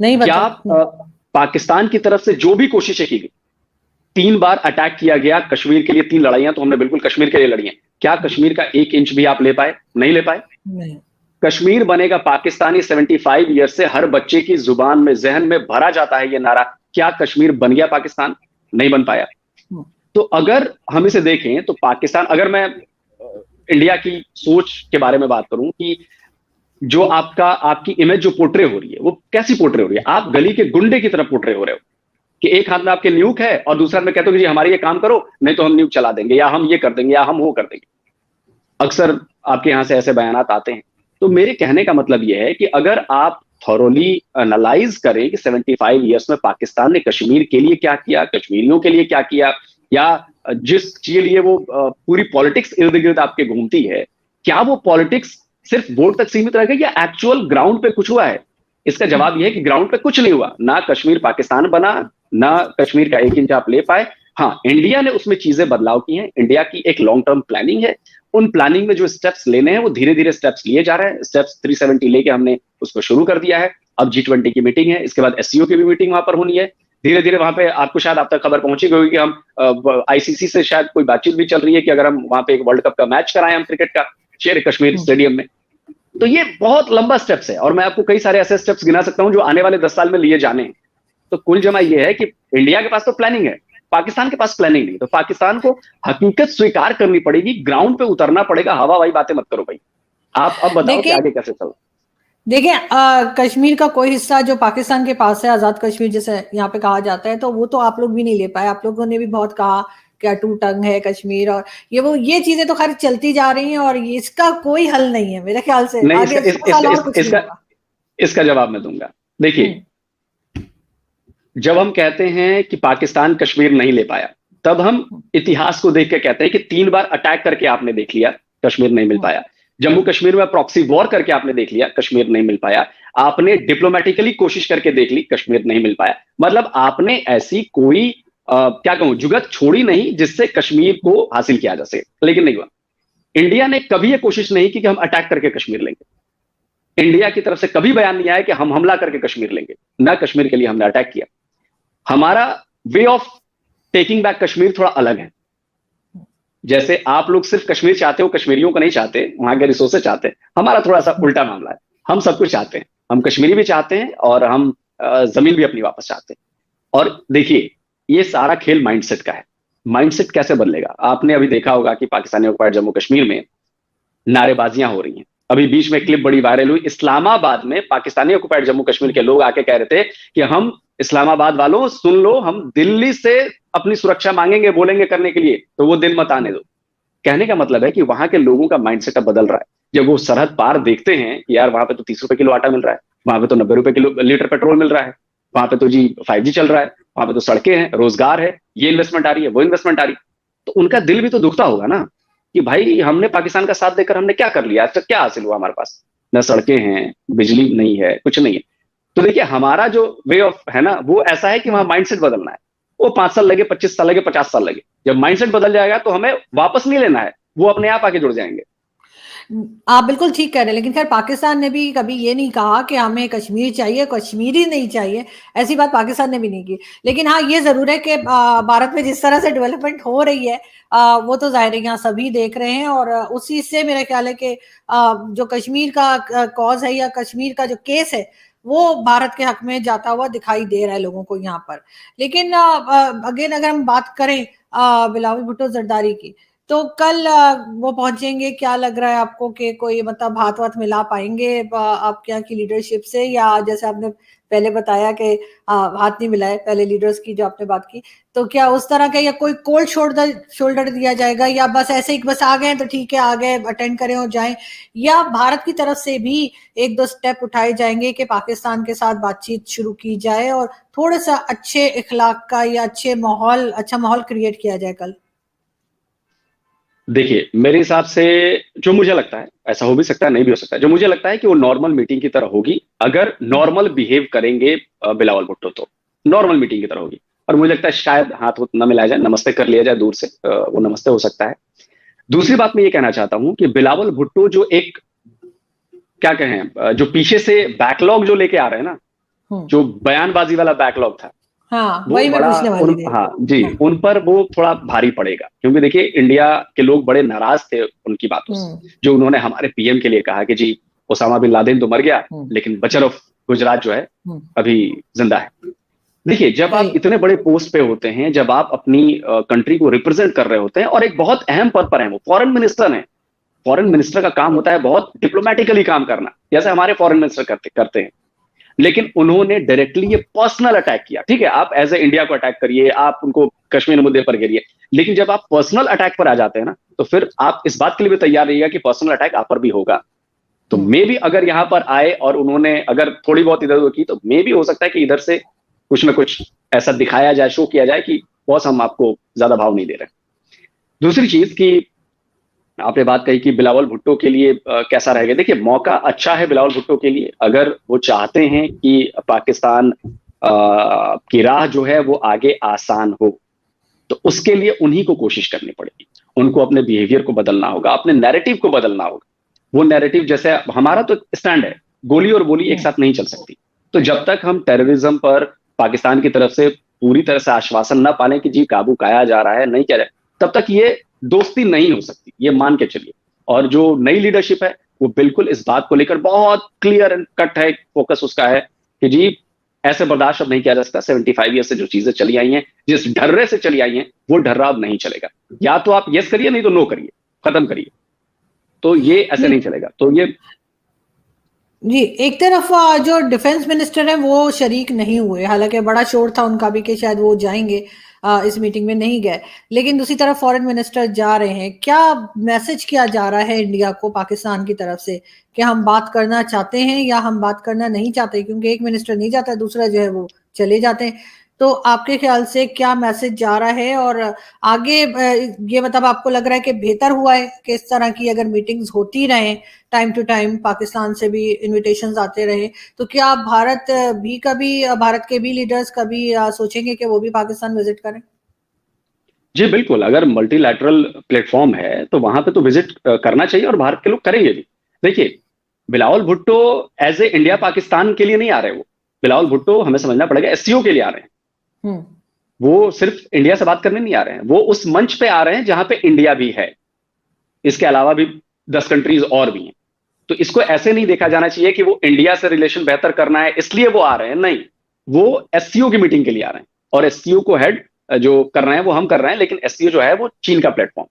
नहीं क्या बता। पाकिस्तान की तरफ से जो भी कोशिशें की गई, 3 बार अटैक किया गया कश्मीर के लिए, 3 लड़ाइयां तो हमने बिल्कुल कश्मीर के लिए लड़ी हैं, क्या कश्मीर का 1 इंच भी आप ले पाए? नहीं ले पाए। नहीं। कश्मीर बनेगा पाकिस्तानी 75 ईयर से हर बच्चे की जुबान में, जहन में भरा जाता है ये नारा। क्या कश्मीर बन गया पाकिस्तान? नहीं बन पाया। हम्म। तो अगर हम इसे देखें तो पाकिस्तान, अगर मैं इंडिया की सोच के बारे में बात करूं कि जो आपकी इमेज जो पोर्ट्रे हो रही है वो कैसी पोर्ट्रे हो रही है, आप गली के गुंडे की तरफ पोर्ट्रे हो रहे हो कि एक हाथ में आपके न्यूक है और दूसरे हाथ में कहते हो कि जी हमारी ये काम करो, नहीं तो हम न्यूक चला देंगे, या हम ये कर देंगे, या हम वो कर देंगे। अक्सर आपके यहां से ऐसे बयानात आते हैं। तो मेरे कहने का मतलब यह है कि अगर आप थॉरोली एनालाइज करें कि 75 ईयर्स में पाकिस्तान ने कश्मीर के लिए क्या किया, कश्मीरियों के लिए क्या किया, या जिस चीज लिए वो पूरी पॉलिटिक्स इर्द गिर्द आपके घूमती है, क्या वो पॉलिटिक्स सिर्फ वोट तक सीमित रह गई या एक्चुअल ग्राउंड पे कुछ हुआ है? इसका जवाब यह है कि ग्राउंड पे कुछ नहीं हुआ। ना कश्मीर पाकिस्तान बना, ना कश्मीर का 1 इंच आप ले पाए। हाँ, इंडिया ने उसमें चीजें बदलाव की हैं। इंडिया की एक लॉन्ग टर्म प्लानिंग है। उन प्लानिंग में जो स्टेप्स लेने हैं वो धीरे धीरे स्टेप्स लिए जा रहे हैं। स्टेप्स 370 लेके हमने उसको शुरू कर दिया है। अब G20 की मीटिंग है, इसके बाद एससीओ की भी मीटिंग वहां पर होनी है। धीरे धीरे वहां पे आपको शायद आप तक खबर पहुंची गई कि हम आईसीसी से शायद कोई बातचीत भी चल रही है कि अगर हम वहां पे एक वर्ल्ड कप का मैच कराएं हम क्रिकेट का, शेर कश्मीर स्टेडियम में। तो ये बहुत लंबा स्टेप्स है और मैं आपको कई सारे ऐसे स्टेप्स गिना सकता हूं जो आने वाले 10 साल में लिए जाने हैं। तो कुल जमा ये है कि इंडिया के पास तो प्लानिंग है, पाकिस्तान के पास प्लानिंग नहीं। तो पाकिस्तान को हकीकत स्वीकार करनी पड़ेगी, ग्राउंड पे उतरना पड़ेगा। हवा वाई बातें मत करो भाई। आप अब बताओ कि देखिए आगे कैसे चलो। देखिए कश्मीर का कोई हिस्सा जो पाकिस्तान के पास है, आजाद कश्मीर जैसे यहाँ पे कहा जाता है, तो वो तो आप लोग भी नहीं ले पाए। आप लोगों ने भी बहुत कहा क्या टू टंग है कश्मीर, और ये चीजें तो खैर चलती जा रही हैं और इसका कोई हल नहीं है मेरे ख्याल से। नहीं, आगे 100 साल और कुछ नहीं होगा। इसका जवाब मैं दूंगा। देखिए, जब हम कहते हैं कि पाकिस्तान कश्मीर नहीं ले पाया, तब हम इतिहास को देख के कहते हैं कि 3 बार अटैक करके आपने देख लिया, कश्मीर नहीं मिल पाया। जम्मू कश्मीर में प्रॉक्सी वॉर करके आपने देख लिया, कश्मीर नहीं मिल पाया। आपने डिप्लोमेटिकली कोशिश करके देख ली, कश्मीर नहीं मिल पाया। मतलब आपने ऐसी कोई क्या कहूं जुगत छोड़ी नहीं जिससे कश्मीर को हासिल किया जा सके, लेकिन नहीं हुआ। इंडिया ने कभी यह कोशिश नहीं की कि हम अटैक करके कश्मीर लेंगे। इंडिया की तरफ से कभी बयान नहीं आया कि हम हमला करके कश्मीर लेंगे। ना कश्मीर के लिए हमने अटैक किया। हमारा way of taking back Kashmir थोड़ा अलग है। जैसे आप लोग सिर्फ कश्मीर चाहते हो, कश्मीरियों को नहीं चाहते, वहां के रिसोर्सेज चाहते हैं। हमारा थोड़ा सा उल्टा मामला है। हम सब कुछ चाहते हैं। हम कश्मीरी भी चाहते हैं और हम जमीन भी अपनी वापस चाहते हैं। और देखिए, ये सारा खेल माइंडसेट का है। माइंडसेट कैसे बदलेगा? आपने अभी देखा होगा कि पाकिस्तानी ऑक्युपाइड जम्मू कश्मीर में नारेबाजियां हो रही हैं। अभी बीच में क्लिप बड़ी वायरल हुई, इस्लामाबाद में पाकिस्तानी ऑक्युपाइड जम्मू कश्मीर के लोग आके कह रहे थे कि हम इस्लामाबाद वालों सुन लो, हम दिल्ली से अपनी सुरक्षा मांगेंगे, बोलेंगे करने के लिए, तो वो दिन मत आने दो। कहने का मतलब है कि वहां के लोगों का माइंडसेट अब बदल रहा है। जब वो सरहद पार देखते हैं कि यार वहां पे तो 30 रुपए किलो आटा मिल रहा है, वहां पे तो 90 रुपए किलो लीटर पेट्रोल मिल रहा है, वहां पे तो जी 5G चल रहा है, वहां पे तो सड़कें हैं, रोजगार है, ये इन्वेस्टमेंट आ रही है, वो इन्वेस्टमेंट आ रही है, तो उनका दिल भी तो दुखता होगा ना कि भाई हमने पाकिस्तान का साथ देकर हमने क्या कर लिया, आज तक क्या हासिल हुआ हमारे पास? न सड़कें हैं, बिजली नहीं है, कुछ नहीं है। तो देखिए, हमारा जो वे ऑफ है ना वो ऐसा है कि वहां माइंडसेट बदलना है। वो 5 साल लगे, 25 साल लगे, 50 साल लगे, जब माइंडसेट बदल जाएगा तो हमें वापस नहीं लेना है, वो अपने आप आके जुड़ जाएंगे। आप बिल्कुल ठीक कह रहे हैं, लेकिन खैर पाकिस्तान ने भी कभी ये नहीं कहा कि हमें कश्मीर चाहिए, कश्मीरी नहीं चाहिए। ऐसी बात पाकिस्तान ने भी नहीं की। लेकिन हाँ, ये जरूर है कि भारत में जिस तरह से डेवलपमेंट हो रही है, वो तो जाहिर है यहाँ सभी देख रहे हैं, और उसी से मेरा ख्याल है कि जो कश्मीर का कॉज है या कश्मीर का जो केस है, वो भारत के हक में जाता हुआ दिखाई दे रहा है लोगों को यहाँ पर। लेकिन अगेन अगर हम बात करें बिलावल भुट्टो जरदारी की, तो कल वो पहुंचेंगे, क्या लग रहा है आपको कि कोई मतलब हाथ वाथ मिला पाएंगे आपके यहाँ की लीडरशिप से, या जैसे आपने पहले बताया कि हाथ नहीं मिलाए पहले लीडर्स की जो आपने बात की, तो क्या उस तरह का या कोई कोल्ड शोल्डर दिया जाएगा, या बस ऐसे ही बस आ गए तो ठीक है आ गए अटेंड करें और जाएं, या भारत की तरफ से भी एक दो स्टेप उठाए जाएंगे कि पाकिस्तान के साथ बातचीत शुरू की जाए और थोड़ा सा अच्छे इखलाक का या अच्छा माहौल क्रिएट किया जाए कल? देखिए, मेरे हिसाब से जो मुझे लगता है, ऐसा हो भी सकता है नहीं भी हो सकता है, जो मुझे लगता है कि वो नॉर्मल मीटिंग की तरह होगी। अगर नॉर्मल बिहेव करेंगे बिलावल भुट्टो तो नॉर्मल मीटिंग की तरह होगी। और मुझे लगता है शायद हाथ न मिलाया जाए, नमस्ते कर लिया जाए दूर से, वो नमस्ते हो सकता है। दूसरी बात मैं ये कहना चाहता हूं कि बिलावल भुट्टो जो एक क्या कहें जो पीछे से बैकलॉग जो लेके आ रहे हैं ना, जो बयानबाजी वाला बैकलॉग था, हाँ, वो वही मैं बड़ा पूछने वाली थी। हाँ जी, हाँ, उन पर वो थोड़ा भारी पड़ेगा, क्योंकि देखिए इंडिया के लोग बड़े नाराज थे उनकी बातों से, जो उन्होंने हमारे पीएम के लिए कहा कि जी ओसामा बिन लादेन तो मर गया, लेकिन बचर ऑफ गुजरात जो है अभी जिंदा है। देखिए, जब आप सही। इतने बड़े पोस्ट पे होते हैं, जब आप अपनी कंट्री को रिप्रेजेंट कर रहे होते हैं और एक बहुत अहम पद पर हैं, वो फॉरेन मिनिस्टर हैं। फॉरेन मिनिस्टर का काम होता है बहुत डिप्लोमेटिकली काम करना, जैसे हमारे फॉरेन मिनिस्टर करते हैं। लेकिन उन्होंने डायरेक्टली ये पर्सनल अटैक किया। ठीक है, आप एज ए इंडिया को अटैक करिए, आप उनको कश्मीर मुद्दे पर गिरिए, लेकिन जब आप पर्सनल अटैक पर आ जाते हैं ना, तो फिर आप इस बात के लिए भी तैयार रहिएगा कि पर्सनल अटैक आप पर भी होगा। तो मे भी अगर यहां पर आए और उन्होंने अगर थोड़ी बहुत इधर उधर की, तो मे भी हो सकता है कि इधर से कुछ ना कुछ ऐसा दिखाया जाए, शो किया जाए कि बॉस हम आपको ज्यादा भाव नहीं दे रहे। दूसरी चीज कि आपने बात कही कि बिलावल भुट्टो के लिए कैसा रहेगा। देखिए, मौका अच्छा है बिलावल भुट्टो के लिए, अगर वो चाहते हैं कि पाकिस्तान की राह जो है वो आगे आसान हो, तो उसके लिए उन्हीं को कोशिश करनी पड़ेगी। उनको अपने बिहेवियर को बदलना होगा, अपने नैरेटिव को बदलना होगा। वो नैरेटिव, जैसे हमारा तो स्टैंड है, गोली और बोली एक साथ नहीं चल सकती। तो जब तक हम टेररिज्म पर पाकिस्तान की तरफ से पूरी तरह से आश्वासन न पालें कि जी काबू पाया जा रहा है, नहीं किया जाए, तब तक ये दोस्ती नहीं हो सकती, ये मान के चलिए। और जो नई लीडरशिप है, वो बिल्कुल इस बात को लेकर बहुत क्लियर एंड कट है, फोकस उसका है कि जी ऐसे बर्दाश्त अब नहीं किया जा सकता। 75 ईयर से जो चीजें चली आई हैं, जिस ढर्रे से चली आई हैं, वो ढर्रा अब नहीं चलेगा। या तो आप यस करिए, नहीं तो नो करिए, खत्म करिए। तो ये ऐसे नहीं चलेगा। तो ये जी, एक तरफ जो डिफेंस मिनिस्टर है वो शरीक नहीं हुए, हालांकि बड़ा शोर था उनका भी कि शायद वो जाएंगे, इस मीटिंग में नहीं गए। लेकिन दूसरी तरफ फॉरेन मिनिस्टर जा रहे हैं। क्या मैसेज किया जा रहा है इंडिया को पाकिस्तान की तरफ से कि हम बात करना चाहते हैं या हम बात करना नहीं चाहते? क्योंकि एक मिनिस्टर नहीं जाता, दूसरा जो है वो चले जाते हैं। तो आपके ख्याल से क्या मैसेज जा रहा है? और आगे ये मतलब आपको लग रहा है कि बेहतर हुआ है कि इस तरह की अगर मीटिंग्स होती रहें, टाइम टू टाइम पाकिस्तान से भी इनविटेशंस आते रहे, तो क्या भारत भी कभी, भारत के भी लीडर्स कभी सोचेंगे कि वो भी पाकिस्तान विजिट करें? जी बिल्कुल, अगर मल्टीलैटरल प्लेटफॉर्म है तो वहां पे तो विजिट करना चाहिए, और भारत के लोग करेंगे भी। देखिए, Bilawal Bhutto as a India Pakistan के लिए नहीं आ रहे। वो बिलावल भुट्टो, हमें समझना पड़ेगा, एससीओ के लिए आ रहे हैं। वो सिर्फ इंडिया से बात करने नहीं आ रहे हैं, वो उस मंच पे आ रहे हैं जहां पे इंडिया भी है। इसके अलावा भी 10 कंट्रीज और भी हैं। तो इसको ऐसे नहीं देखा जाना चाहिए कि वो इंडिया से रिलेशन बेहतर करना है इसलिए वो आ रहे हैं, नहीं। वो एससीओ की मीटिंग के लिए आ रहे हैं, और एससीओ को हेड जो कर रहे हैं वो हम कर रहे हैं, लेकिन एससीओ जो है वो चीन का प्लेटफॉर्म।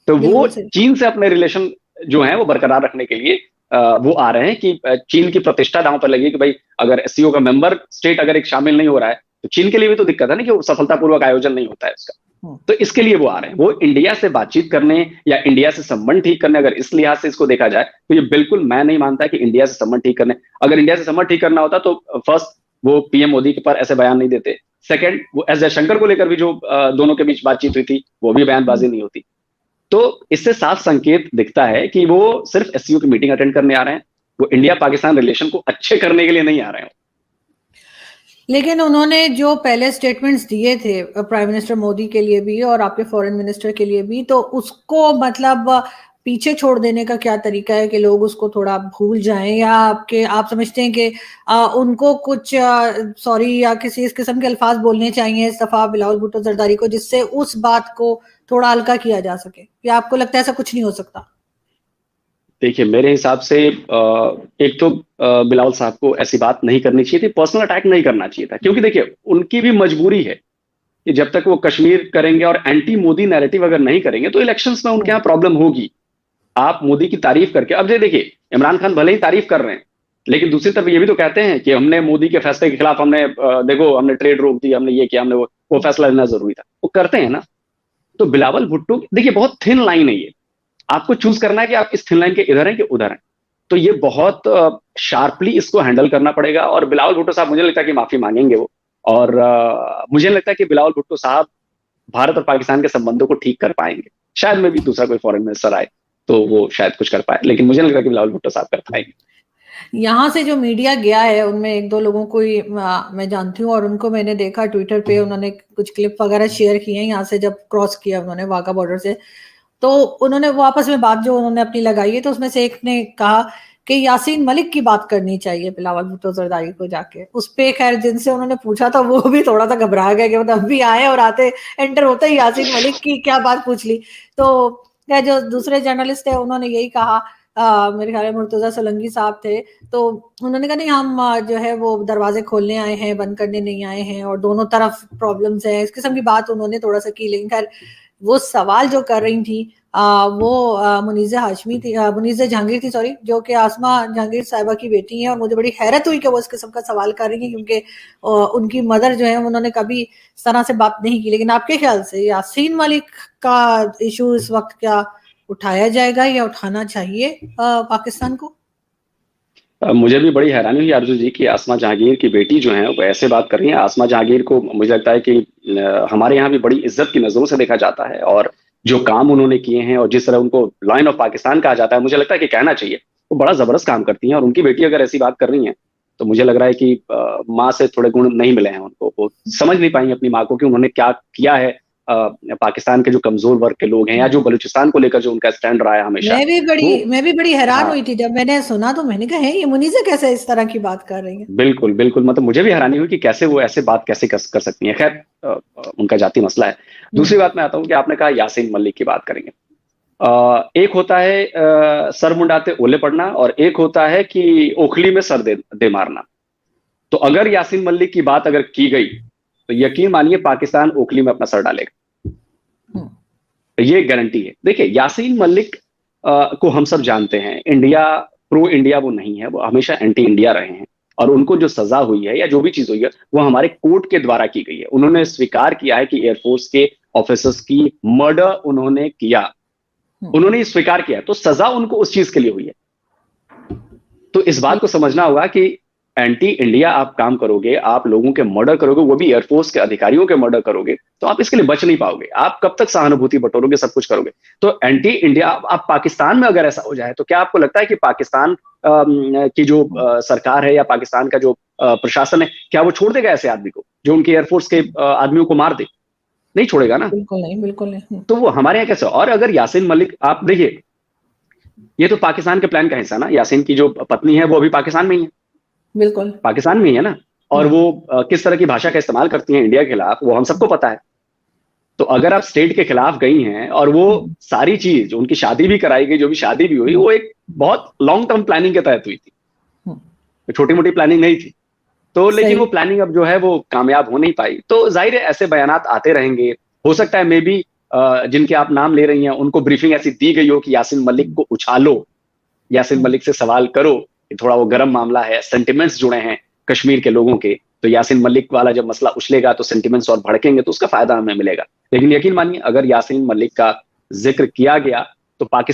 तो वो बिल्कुल सही। चीन से अपने रिलेशन जो है वो बरकरार रखने के लिए वो आ रहे हैं कि चीन की प्रतिष्ठा दांव पर लगी कि भाई अगर एससीओ का मेंबर स्टेट अगर एक शामिल नहीं हो रहा है, तो चीन के लिए भी तो दिक्कत है ना, कि वो सफलतापूर्वक आयोजन नहीं होता है उसका। तो इसके लिए वो आ रहे हैं, वो इंडिया से बातचीत करने या इंडिया से संबंध ठीक करने। अगर इस लिहाज से इसको देखा जाए तो ये बिल्कुल, मैं नहीं मानता कि इंडिया से संबंध ठीक करने। अगर इंडिया से संबंध ठीक करना होता तो फर्स्ट वो पीएम मोदी के पर ऐसे बयान नहीं देते। सेकंड, वो एस जयशंकर को लेकर भी जो दोनों के बीच बातचीत हुई थी, वो भी बयानबाजी नहीं होती। तो इससे साफ संकेत दिखता है कि वो सिर्फ एससीओ की मीटिंग अटेंड करने आ रहे हैं, वो इंडिया पाकिस्तान रिलेशन को अच्छे करने के लिए नहीं आ रहे हैं। लेकिन उन्होंने जो पहले स्टेटमेंट्स दिए थे प्राइम मिनिस्टर मोदी के लिए भी और आपके फॉरेन मिनिस्टर के लिए भी, तो उसको मतलब पीछे छोड़ देने का क्या तरीका है कि लोग उसको थोड़ा भूल जाएं, या आप समझते हैं कि उनको कुछ सॉरी या किसी इस किस्म के अल्फाज बोलने चाहिए इस दफा बिलावल भुट्टो जरदारी को, जिससे उस बात को थोड़ा हल्का किया जा सके? या आपको लगता है ऐसा कुछ नहीं हो सकता? देखिए, मेरे हिसाब से एक तो बिलावल साहब को ऐसी बात नहीं करनी चाहिए थी, पर्सनल अटैक नहीं करना चाहिए था, क्योंकि देखिए उनकी भी मजबूरी है कि जब तक वो कश्मीर करेंगे और एंटी मोदी नैरेटिव अगर नहीं करेंगे, तो इलेक्शंस में उनके यहाँ प्रॉब्लम होगी। आप मोदी की तारीफ करके, अब देखिए इमरान खान भले ही तारीफ कर रहे हैं, लेकिन दूसरी तरफ ये भी तो कहते हैं कि हमने मोदी के फैसले के खिलाफ, हमने देखो हमने ट्रेड रोक दी, हमने ये किया, हमने वो फैसला लेना जरूरी था। वो करते हैं ना। तो बिलावल भुट्टो, देखिए बहुत थिन लाइन है ये, आपको चूज करना है कि आप इस थिन लाइन के इधर हैं कि उधर हैं। तो ये बहुत शार्पली इसको हैंडल करना पड़ेगा, और बिलावल भुट्टो साहब मुझे लगता है कि माफी मांगेंगे वो। और मुझे लगता है कि बिलावल भुट्टो साहब भारत और पाकिस्तान के संबंधों को ठीक कर पाएंगे। शायद में भी दूसरा कोई फॉरेन मिनिस्टर आए तो वो शायद कुछ कर पाए, लेकिन मुझे नहीं लगता कि बिलावल भुट्टो साहब कर पाएंगे। यहाँ से जो मीडिया गया है उनमें एक दो लोगों को ही मैं जानती हूँ, और उनको मैंने देखा ट्विटर पे, उन्होंने कुछ क्लिप वगैरह शेयर किए हैं यहाँ से जब क्रॉस किया उन्होंने वाघा बॉर्डर से। तो उन्होंने वो आपस में बात जो उन्होंने अपनी लगाई है, तो उसमें से एक ने कहा कि यासीन मलिक की बात करनी चाहिए बिलावल भुट्टो जरदारी को जाके। उस पे खैर जिनसे उन्होंने पूछा था वो भी थोड़ा सा घबरा गया कि मतलब अभी आए और आते एंटर होते ही यासीन मलिक की क्या बात पूछ ली। तो जो दूसरे जर्नलिस्ट है उन्होंने यही कहा, मेरे ख्याल में मुर्तजा सोलंकी साहब थे, तो उन्होंने कहा नहीं हम जो है वो दरवाजे खोलने आए हैं, बंद करने नहीं आए हैं, और दोनों तरफ प्रॉब्लम्स हैं, इस किस्म की बात उन्होंने थोड़ा सा की। लेकिन खैर वो सवाल जो कर रही थी वो मुनीज़ा हाशमी थी, मुनीज़ा जहांगीर थी, सॉरी, जो कि आसमा जहांगीर साहिबा की बेटी हैं, और मुझे बड़ी हैरत हुई कि वो इस किस्म का सवाल कर रही हैं, क्योंकि उनकी मदर जो है उन्होंने कभी इस तरह से बात नहीं की। लेकिन आपके ख्याल से यासीन मलिक का इशू इस वक्त क्या उठाया जाएगा या उठाना चाहिए पाकिस्तान को? मुझे भी बड़ी हैरानी हुई आरजू जी कि आसमा जहांगीर की बेटी जो है वो ऐसे बात कर रही है। आसमा जहांगीर को मुझे लगता है कि हमारे यहाँ भी बड़ी इज्जत की नजरों से देखा जाता है, और जो काम उन्होंने किए हैं और जिस तरह उनको लायन ऑफ पाकिस्तान कहा जाता है, मुझे लगता है कि कहना चाहिए वो बड़ा जबरदस्त काम करती हैं। और उनकी बेटी अगर ऐसी बात कर रही है तो मुझे लग रहा है कि माँ से थोड़े गुण नहीं मिले हैं उनको, वो समझ नहीं पाई अपनी माँ को कि उन्होंने क्या किया है पाकिस्तान के जो कमजोर वर्ग के लोग हैं, या जो बलूचिस्तान को लेकर जो उनका स्टैंड रहा है हमेशा। मैं भी बड़ी हैरान हाँ, हुई थी जब मैंने सुना, तो मैंने कहा है ये मुनीज़ा कैसे इस तरह की बात कर रही है। बिल्कुल बिल्कुल, मतलब मुझे भी हैरानी हुई कि कैसे वो ऐसे बात कैसे कर सकती हैं। खैर उनका जाति मसला है। दूसरी बात मैं आता हूँ कि आपने कहा यासीन मलिक की बात करेंगे। एक होता है सर मुंडाते ओले पड़ना, और एक होता है कि ओखली में सर दे मारना। तो अगर यासीन मलिक की बात अगर की गई तो यकीन मानिए पाकिस्तान ओखली में अपना सर डालेगा, तो ये गारंटी है। देखिए यासीन मलिक को हम सब जानते हैं, इंडिया प्रो इंडिया वो नहीं है, वो हमेशा एंटी इंडिया रहे हैं। और उनको जो सजा हुई है या जो भी चीज हुई है वो हमारे कोर्ट के द्वारा की गई है। उन्होंने स्वीकार किया है कि एयरफोर्स के ऑफिसर्स की मर्डर उन्होंने किया, उन्होंने स्वीकार किया, तो सजा उनको उस चीज के लिए हुई है। तो इस बात को समझना होगा कि एंटी इंडिया आप काम करोगे, आप लोगों के मर्डर करोगे, वो भी एयरफोर्स के अधिकारियों के मर्डर करोगे, तो आप इसके लिए बच नहीं पाओगे। आप कब तक सहानुभूति बटोरोगे, सब कुछ करोगे। तो एंटी इंडिया आप पाकिस्तान में अगर ऐसा हो जाए तो क्या आपको लगता है कि पाकिस्तान की जो सरकार है या पाकिस्तान का जो प्रशासन है, क्या वो छोड़ देगा ऐसे आदमी को जो उनके एयरफोर्स के आदमियों को मार दे? नहीं छोड़ेगा ना। बिल्कुल नहीं, बिल्कुल नहीं। तो वो हमारे यहाँ कैसे? और अगर यासीन मलिक, आप देखिए ये तो पाकिस्तान के प्लान का हिस्सा ना, यासीन की जो पत्नी है वो अभी पाकिस्तान में ही है, बिल्कुल पाकिस्तान में ही है ना। और वो किस तरह की भाषा का इस्तेमाल करती हैं इंडिया के खिलाफ, वो हम सबको पता है। तो अगर आप स्टेट के खिलाफ गई हैं और वो सारी चीज, उनकी शादी भी कराई गई, जो भी शादी भी हुई वो एक बहुत लॉन्ग टर्म प्लानिंग के तहत हुई थी, छोटी मोटी प्लानिंग नहीं थी। तो लेकिन वो प्लानिंग अब जो है वो कामयाब हो नहीं पाई। तो जाहिर है ऐसे बयानात आते रहेंगे। हो सकता है मे बी जिनके आप नाम ले रही हैं उनको ब्रीफिंग ऐसी दी गई हो कि यासीन मलिक को उछालो, यासीन मलिक से सवाल करो, कि थोड़ा वो गर्म मामला है, सेंटिमेंट्स जुड़े हैं कश्मीर के लोगों के, तो यासीन मलिक वाला जब मसला उछलेगा तो सेंटिमेंट्स और भड़केंगे, तो उसका फायदा हमें मिलेगा। लेकिन यकीन मानिए अगर यासीन मलिक का जिक्र किया गया तो पाकिस्तान